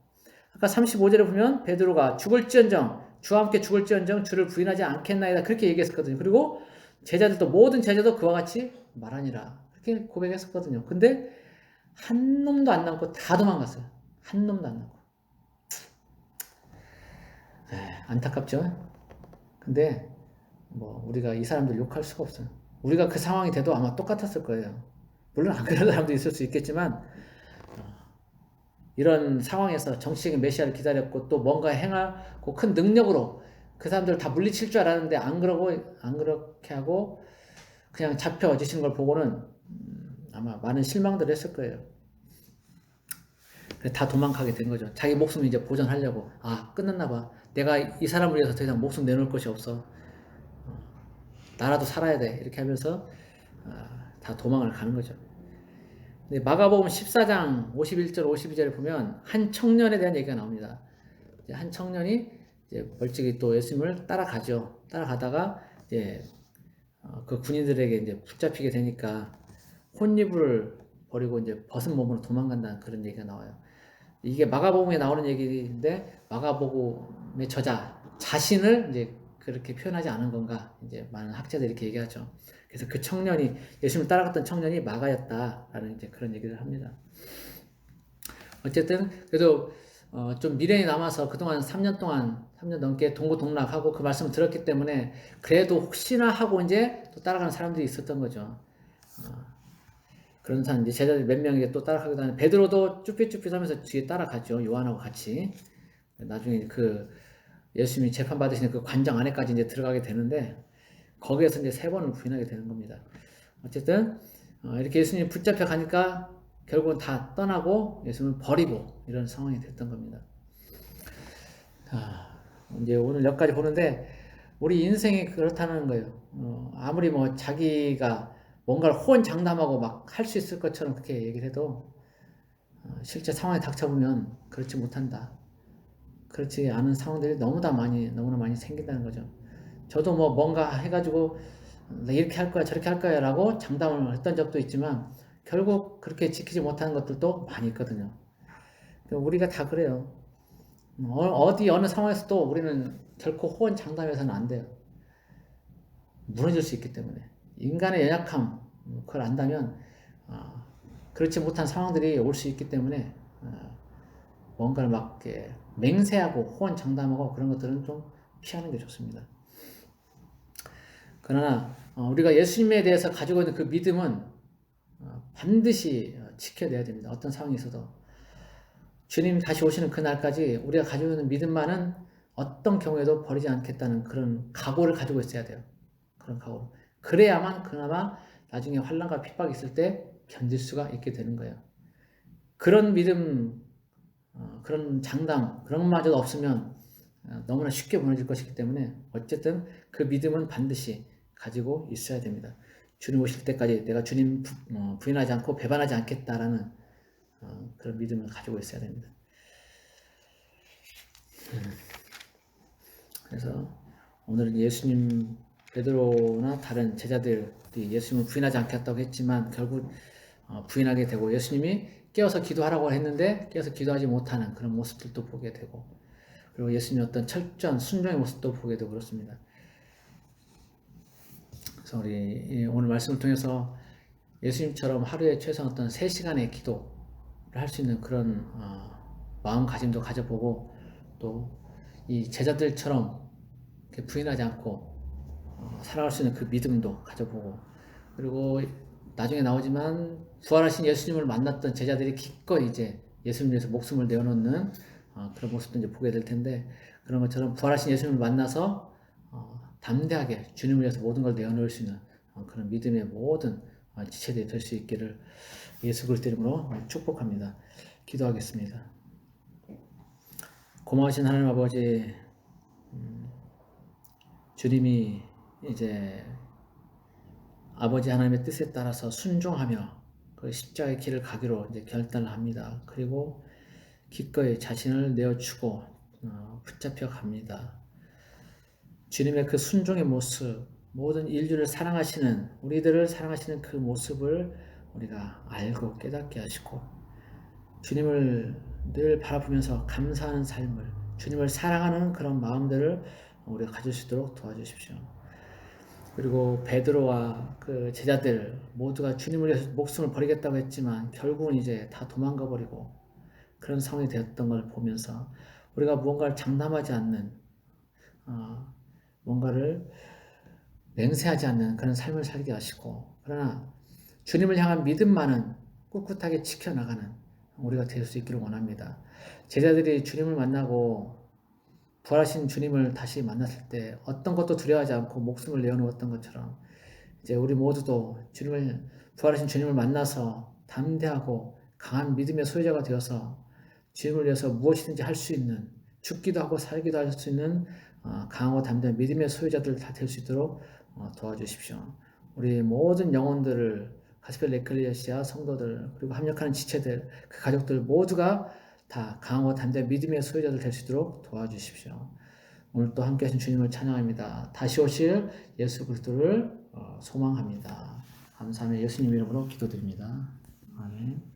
아까 35절에 보면 베드로가 주와 함께 죽을지언정 주를 부인하지 않겠나이다 그렇게 얘기했었거든요. 그리고 모든 제자도 그와 같이 말하니라 그렇게 고백했었거든요. 근데 한 놈도 안 남고 다 도망갔어요. 한 놈도 안 남고. 안타깝죠? 근데 뭐 우리가 이 사람들 욕할 수가 없어요. 우리가 그 상황이 돼도 아마 똑같았을 거예요. 물론 안 그런 사람도 있을 수 있겠지만 이런 상황에서 정치적인 메시아를 기다렸고 또 뭔가 행하고 큰 능력으로 그 사람들을 다 물리칠 줄 알았는데 안 그렇게 하고 그냥 잡혀지시는 걸 보고는 아마 많은 실망들을 했을 거예요. 다 도망가게 된 거죠. 자기 목숨을 이제 보전하려고. 끝났나 봐. 내가 이 사람을 위해서 더 이상 목숨 내놓을 것이 없어. 나라도 살아야 돼. 이렇게 하면서 다 도망을 가는 거죠. 근데 마가복음 14장 51절 52절에 보면 한 청년에 대한 얘기가 나옵니다. 한 청년이 이제 멀찍이 또 예수님을 따라가죠. 따라가다가 이제 그 군인들에게 이제 붙잡히게 되니까 혼입을 버리고 이제 벗은 몸으로 도망간다는 그런 얘기가 나와요. 이게 마가복음에 나오는 얘기인데 마가복음의 저자 자신을 이제 그렇게 표현하지 않은 건가 이제 많은 학자들이 이렇게 얘기하죠. 그래서 그 청년이 예수님을 따라갔던 청년이 마가였다라는 이제 그런 얘기를 합니다. 어쨌든 그래도 좀 미련이 남아서 그동안 3년 넘게 동고동락하고 그 말씀을 들었기 때문에 그래도 혹시나 하고 이제 또 따라가는 사람들이 있었던 거죠. 그런 사람 이제 제자들 몇 명이 또 따라가기도 하는 베드로도 쭈삣쭈삣하면서 뒤에 따라가죠. 요한하고 같이. 나중에 그 예수님이 재판 받으시는 그 관장 안에까지 이제 들어가게 되는데 거기에서 이제 3번을 부인하게 되는 겁니다. 어쨌든 이렇게 예수님이 붙잡혀 가니까 결국은 다 떠나고 예수님을 버리고 이런 상황이 됐던 겁니다. 이제 오늘 여기까지 보는데 우리 인생이 그렇다는 거예요. 아무리 뭐 자기가 뭔가를 호언장담하고 막 할 수 있을 것처럼 그렇게 얘기를 해도 실제 상황에 닥쳐보면 그렇지 못한다. 그렇지 않은 상황들이 너무나 많이 생긴다는 거죠. 저도 뭐 뭔가 해가지고 나 이렇게 할 거야 저렇게 할 거야 라고 장담을 했던 적도 있지만 결국 그렇게 지키지 못하는 것들도 많이 있거든요. 우리가 다 그래요. 어느 상황에서도 우리는 결코 호언장담해서는 안 돼요. 무너질 수 있기 때문에. 인간의 연약함 그걸 안다면 그렇지 못한 상황들이 올 수 있기 때문에 뭔가를 막 맹세하고 호언장담하고 그런 것들은 좀 피하는 게 좋습니다. 그러나 우리가 예수님에 대해서 가지고 있는 그 믿음은 반드시 지켜내야 됩니다. 어떤 상황이 있어도. 주님 다시 오시는 그날까지 우리가 가지고 있는 믿음만은 어떤 경우에도 버리지 않겠다는 그런 각오를 가지고 있어야 돼요. 그런 각오. 그래야만 그나마 나중에 환난과 핍박이 있을 때 견딜 수가 있게 되는 거예요. 그런 믿음, 그런 장담, 그런 것마저도 없으면 너무나 쉽게 무너질 것이기 때문에 어쨌든 그 믿음은 반드시 가지고 있어야 됩니다. 주님 오실 때까지 내가 주님 부인하지 않고 배반하지 않겠다라는 그런 믿음을 가지고 있어야 됩니다. 그래서 오늘은 예수님, 베드로나 다른 제자들이 예수님을 부인하지 않겠다고 했지만 결국 부인하게 되고, 예수님이 깨어서 기도하라고 했는데 깨어서 기도하지 못하는 그런 모습들도 보게 되고, 그리고 예수님의 어떤 철저한 순종의 모습도 보게 되고 그렇습니다. 그래서 우리 오늘 말씀을 통해서 예수님처럼 하루에 최소 어떤 3시간의 기도를 할 수 있는 그런 마음가짐도 가져보고, 또 이 제자들처럼 부인하지 않고 살아갈 수 있는 그 믿음도 가져보고, 그리고 나중에 나오지만 부활하신 예수님을 만났던 제자들이 기꺼이 이제 예수님 위해서 목숨을 내어놓는 그런 모습도 이제 보게 될 텐데, 그런 것처럼 부활하신 예수님을 만나서 담대하게 주님을 위해서 모든 걸 내어놓을 수 있는 그런 믿음의 모든 지체들이 될 수 있기를 예수 그리스도 이름으로 축복합니다. 기도하겠습니다. 고마우신 하나님 아버지, 주님이 이제 아버지 하나님의 뜻에 따라서 순종하며 그 십자가의 길을 가기로 이제 결단을 합니다. 그리고 기꺼이 자신을 내어주고 붙잡혀 갑니다. 주님의 그 순종의 모습, 모든 인류를 사랑하시는, 우리들을 사랑하시는 그 모습을 우리가 알고 깨닫게 하시고, 주님을 늘 바라보면서 감사하는 삶을, 주님을 사랑하는 그런 마음들을 우리가 가질 수 있도록 도와주십시오. 그리고 베드로와 그 제자들 모두가 주님을 위해서 목숨을 버리겠다고 했지만 결국은 이제 다 도망가 버리고 그런 상황이 되었던 걸 보면서, 우리가 무언가를 장담하지 않는, 뭔가를 맹세하지 않는 그런 삶을 살게 하시고, 그러나 주님을 향한 믿음만은 꿋꿋하게 지켜나가는 우리가 될 수 있기를 원합니다. 제자들이 주님을 만나고 부활하신 주님을 다시 만났을 때 어떤 것도 두려워하지 않고 목숨을 내어놓았던 것처럼, 이제 우리 모두도 부활하신 주님을 만나서 담대하고 강한 믿음의 소유자가 되어서 주님을 위해서 무엇이든지 할 수 있는, 죽기도 하고 살기도 할 수 있는 강하고 담대한 믿음의 소유자들 다 될 수 있도록 도와주십시오. 우리 모든 영혼들을, 가스펠 에클레시아 성도들, 그리고 합력하는 지체들, 그 가족들 모두가 다 강하고 담대한 믿음의 소유자들 될 수 있도록 도와주십시오. 오늘 또 함께 하신 주님을 찬양합니다. 다시 오실 예수 그리스도를 소망합니다. 감사하며 예수님 이름으로 기도드립니다. 아멘.